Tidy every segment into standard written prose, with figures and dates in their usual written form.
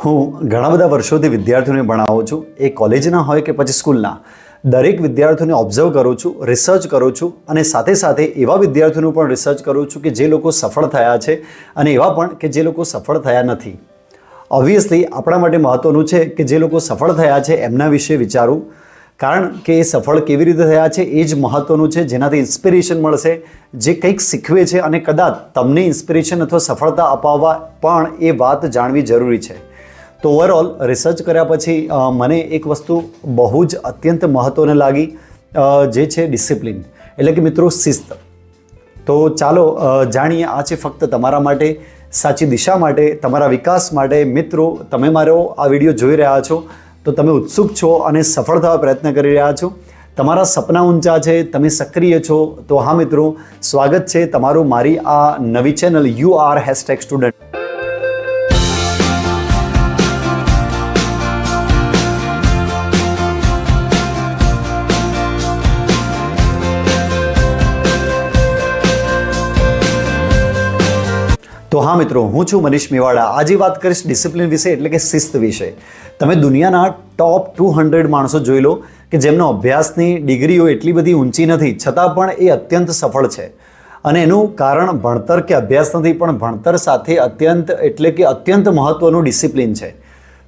હું ઘણા બધા વર્ષોથી વિદ્યાર્થીઓને ભણાવું છું, એ કોલેજના હોય કે પછી સ્કૂલના. દરેક વિદ્યાર્થીઓને ઓબ્ઝર્વ કરું છું, રિસર્ચ કરું છું અને સાથે સાથે એવા વિદ્યાર્થીઓનું પણ રિસર્ચ કરું છું કે જે લોકો સફળ થયા છે અને એવા પણ કે જે લોકો સફળ થયા નથી. ઓબ્વિયસલી આપણા માટે મહત્ત્વનું છે કે જે લોકો સફળ થયા છે એમના વિશે વિચારવું, કારણ કે એ સફળ કેવી રીતે થયા છે એ જ મહત્ત્વનું છે, જેનાથી ઇન્સ્પિરેશન મળશે, જે કંઈક શીખવે છે અને કદાચ તમને ઇન્સ્પિરેશન અથવા સફળતા અપાવવા પણ એ વાત જાણવી જરૂરી છે. તો ઓવરઓલ રિસર્ચ કર્યા પછી મને એક વસ્તુ બહુ જ અત્યંત મહત્ત્વની લાગી, જે છે ડિસિપ્લિન, એટલે કે મિત્રો શિસ્ત. તો ચાલો જાણીએ, આ છે ફક્ત તમારા માટે, સાચી દિશા માટે, તમારા વિકાસ માટે. મિત્રો, તમે મારો આ વિડીયો જોઈ રહ્યા છો તો તમે ઉત્સુક છો અને સફળ થવા પ્રયત્ન કરી રહ્યા છો. તમારા સપના ઊંચા છે, તમે સક્રિય છો. તો હા મિત્રો, સ્વાગત છે તમારું મારી આ નવી ચેનલ YouAre#Student. તો હા મિત્રો, હું છું મનીષ મેવાડા. આજે વાત કરીશ ડિસિપ્લિન વિશે, એટલે કે શિસ્ત વિશે. તમે દુનિયાના ટોપ 200 માણસો જોઈ લો કે જેમનો અભ્યાસની ડિગ્રીઓ એટલી બધી ઊંચી નથી, છતાં પણ એ અત્યંત સફળ છે. અને એનું કારણ ભણતર કે અભ્યાસ નથી, પણ ભણતર સાથે અત્યંત મહત્ત્વનું ડિસિપ્લિન છે.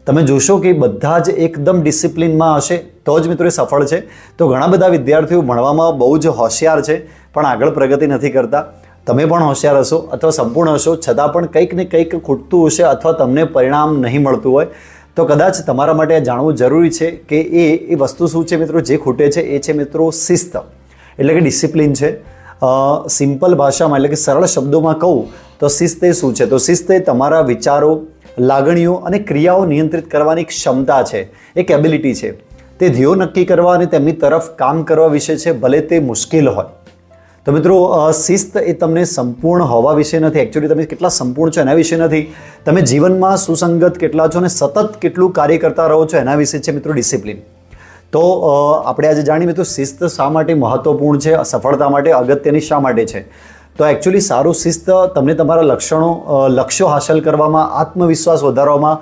તમે જોશો કે બધા જ એકદમ ડિસિપ્લિનમાં હશે તો જ મિત્રો એ સફળ છે. તો ઘણા બધા વિદ્યાર્થીઓ ભણવામાં બહુ જ હોશિયાર છે પણ આગળ પ્રગતિ નથી કરતા. તમે પણ હોશિયાર હશો અથવા સંપૂર્ણ હશો, છતાં પણ કંઈક ને કંઈક ખૂટતું હશે અથવા તમને પરિણામ નહીં મળતું હોય. તો કદાચ તમારા માટે જાણવું જરૂરી છે કે એ વસ્તુ શું છે મિત્રો, જે ખૂટે છે એ છે મિત્રો શિસ્ત, એટલે કે ડિસિપ્લિન છે. સિમ્પલ ભાષામાં, એટલે કે સરળ શબ્દોમાં કહું તો શિસ્ત એ શું છે? તો શિસ્ત એ તમારા વિચારો, લાગણીઓ અને ક્રિયાઓ નિયંત્રિત કરવાની ક્ષમતા છે, એક એબિલિટી છે. તે ધ્યેયો નક્કી કરવા અને તેમની તરફ કામ કરવા વિશે છે, ભલે તે મુશ્કેલ હોય. તો મિત્રો, શિસ્ત એ તમને સંપૂર્ણ હોવા વિશે નથી, એકચ્યુઅલી તમે કેટલા સંપૂર્ણ છો એના વિશે નથી, તમે જીવનમાં સુસંગત કેટલા છો અને સતત કેટલું કાર્ય કરતા રહો છો એના વિશે છે મિત્રો ડિસિપ્લિન. તો આપણે આજે જાણીએ મિત્રો શિસ્ત શા માટે મહત્ત્વપૂર્ણ છે, સફળતા માટે અગત્યની શા માટે છે. તો એકચ્યુઅલી સારું શિસ્ત તમને તમારા લક્ષ્યો હાંસલ કરવામાં, આત્મવિશ્વાસ વધારવામાં,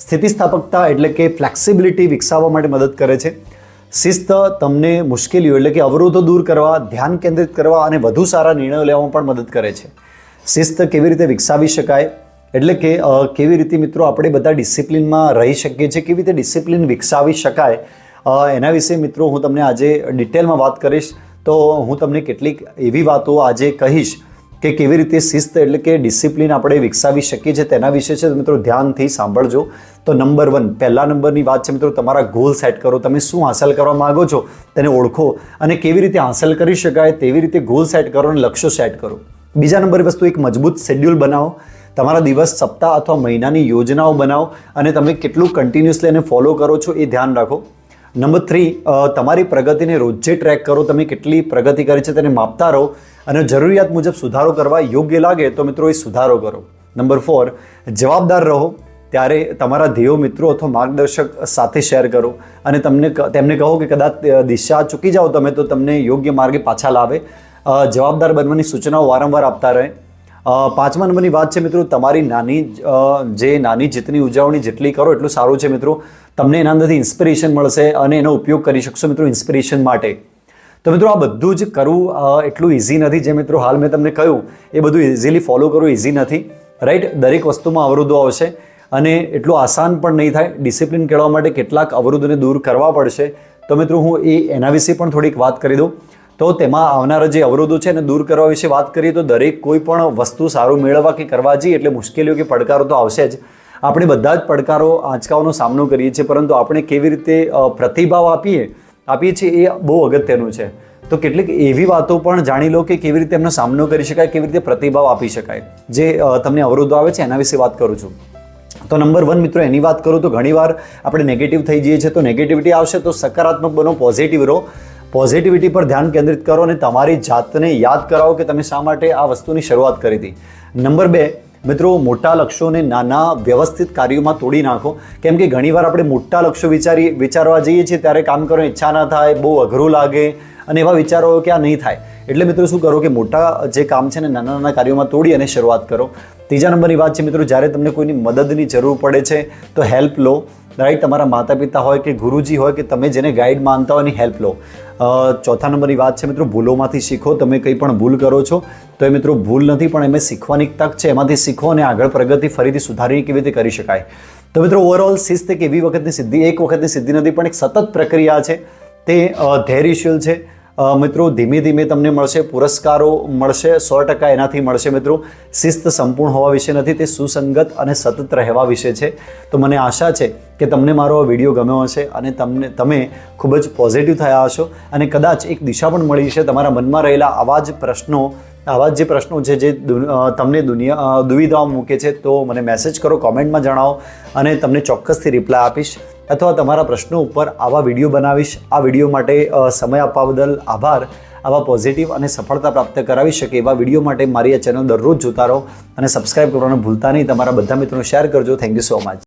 સ્થિતિસ્થાપકતા એટલે કે ફ્લેક્સિબિલિટી વિકસાવવા માટે મદદ કરે છે. શિસ્ત તમને મુશ્કેલીઓ એટલે કે અવરોધો દૂર કરવા, ધ્યાન કેન્દ્રિત કરવા અને વધુ સારા નિર્ણયો લેવામાં પણ મદદ કરે છે. શિસ્ત કેવી રીતે વિકસાવી શકાય, એટલે કે કેવી રીતે મિત્રો આપણે બધા ડિસિપ્લિનમાં રહી શકીએ છીએ, કેવી રીતે ડિસિપ્લિન વિકસાવી શકાય, એના વિશે મિત્રો હું તમને આજે ડિટેલમાં વાત કરીશ. તો હું તમને કેટલીક એવી વાતો આજે કહીશ કે કેવી રીતે શિસ્ત એટલે કે ડિસિપ્લિન આપણે વિકસાવી શકીએ છીએ તેના વિશે છે. મિત્રો ધ્યાનથી સાંભળજો. તો નંબર 1, પહેલા નંબરની વાત છે મિત્રો, તમારા ગોલ સેટ કરો. તમે શું હાંસલ કરવા માગો છો તેને ઓળખો અને કેવી રીતે હાંસલ કરી શકાય તેવી રીતે ગોલ સેટ કરો અને લક્ષ્યો સેટ કરો. બીજા નંબરની વસ્તુ, એક મજબૂત શેડ્યુલ બનાવો. તમારા દિવસ, સપ્તાહ અથવા મહિનાની યોજનાઓ બનાવો અને તમે કેટલું કન્ટિન્યુઅસલી એને ફોલો કરો છો એ ધ્યાન રાખો. નંબર 3, તમારી પ્રગતિને રોજે ટ્રેક કરો. તમે કેટલી પ્રગતિ કરી છે તેને માપતા રહો અને જરૂરિયાત મુજબ સુધારો કરવા યોગ્ય લાગે તો મિત્રો એ સુધારો કરો. નંબર 4, જવાબદાર રહો. ત્યારે તમારા ધ્યેયો મિત્રો અથવા માર્ગદર્શક સાથે શેર કરો અને તેમને કહો કે કદાચ દિશા ચૂકી જાઓ તમે તો તમને યોગ્ય માર્ગે પાછા લાવે. જવાબદાર બનવાની સૂચનાઓ વારંવાર આપતા રહે. 5મા નંબરની વાત છે મિત્રો, તમારી નાની જીતની ઉજવણી જેટલી કરો એટલું સારું છે મિત્રો. તમને એના અંદરથી ઇન્સ્પિરેશન મળશે અને એનો ઉપયોગ કરી શકશો મિત્રો ઇન્સ્પિરેશન માટે. તો મિત્રો, આ બધું જ કરવું એટલું ઇઝી નથી. જે મિત્રો હાલ મેં તમને કહ્યું એ બધું ઇઝીલી ફોલો કરવું ઇઝી નથી, રાઈટ. દરેક વસ્તુમાં અવરોધો આવશે અને એટલું આસાન પણ નહીં થાય. ડિસિપ્લિન કેળવવા માટે કેટલાક અવરોધોને દૂર કરવા પડશે. તો મિત્રો હું એના વિશે પણ થોડીક વાત કરી દઉં. તો તેમાં આવનારા જે અવરોધો છે એને દૂર કરવા વિશે વાત કરીએ તો દરેક કોઈ પણ વસ્તુ સારું મેળવવા કે કરવા જઈએ એટલે મુશ્કેલીઓ કે પડકારો તો આવશે જ. આપણે બધા જ પડકારો, આંચકાઓનો સામનો કરીએ છીએ, પરંતુ આપણે કેવી રીતે પ્રતિભાવ આપીએ છીએ એ બહુ અગત્યનું છે. તો કેટલીક એવી વાતો પણ જાણી લો કે કેવી રીતે એમનો સામનો કરી શકાય, કેવી રીતે પ્રતિભાવ આપી શકાય. જે તમને અવરોધો આવે છે એના વિશે વાત કરું છું. તો નંબર 1 મિત્રો, એની વાત કરું તો ઘણીવાર આપણે નેગેટિવ થઈ જઈએ છીએ. તો નેગેટિવિટી આવશે તો સકારાત્મક બનો, પોઝિટિવ રહો. પોઝિટિવિટી પર ધ્યાન કેન્દ્રિત કરો અને તમારી જાતને યાદ કરાવો કે તમે શા માટે આ વસ્તુની શરૂઆત કરી હતી. નંબર 2 મિત્રો, મોટા લક્ષ્યોને નાના વ્યવસ્થિત કાર્યોમાં તોડી નાખો. કેમ કે ઘણીવાર આપણે મોટા લક્ષ્યો વિચારવા જઈએ છીએ ત્યારે કામ કરવાની ઈચ્છા ના થાય, બહુ અઘરું લાગે અને એવા વિચારો કે આ નહીં થાય. એટલે મિત્રો શું કરો કે મોટા જે કામ છે ને નાના નાના કાર્યોમાં તોડી અને શરૂઆત કરો. ત્રીજા નંબરની વાત છે મિત્રો, જ્યારે તમને કોઈની મદદની જરૂર પડે છે તો હેલ્પ લો. રાઈટ, તમારા માતા પિતા હોય કે ગુરુજી હોય કે તમે જેને ગાઈડ માનતા હોય એની હેલ્પ લો. ચોથા નંબરની વાત છે મિત્રો, ભૂલોમાંથી શીખો. તમે કંઈ પણ ભૂલ કરો છો તો એ મિત્રો ભૂલ નથી, પણ એમાં શીખવાની તક છે. એમાંથી શીખો અને આગળ પ્રગતિ ફરીથી સુધારી કેવી રીતે કરી શકાય. તો મિત્રો ઓવરઓલ શિસ્ત એક એવી વખતની સિદ્ધિ, એક વખતની સિદ્ધિ નથી, પણ એક સતત પ્રક્રિયા છે. તે ધૈર્યશીલ છે. મિત્રો ધીમે ધીમે તમને મળશે, પુરસ્કારો મળશે, 100% એનાથી મળશે. મિત્રો શિસ્ત સંપૂર્ણ હોવા વિશે નથી, તે સુસંગત અને સતત રહેવા વિશે છે. તો મને આશા છે કે તમને મારો આ વિડીયો ગમ્યો હશે અને તમે ખૂબ જ પોઝિટિવ થયા હશો અને કદાચ એક દિશા પણ મળી છે. તમારા મનમાં રહેલા આવા જ પ્રશ્નો છે જે તમને દુવિધાઓ મૂકે છે, તો મને મેસેજ કરો, કોમેન્ટમાં જણાવો અને તમને ચોક્કસથી રિપ્લાય આપીશ અથવા તમારા પ્રશ્નો ઉપર આવા વિડીયો બનાવીશ. આ વિડીયો માટે સમય આપવા બદલ આભાર. આવા પોઝિટિવ અને સફળતા પ્રાપ્ત કરાવી શકે એવા વિડીયો માટે મારી આ ચેનલ દરરોજ જોતા રહો અને સબસ્ક્રાઇબ કરવાનું ભૂલતા નહીં. તમારા બધા મિત્રોને શેર કરજો. Thank you so much.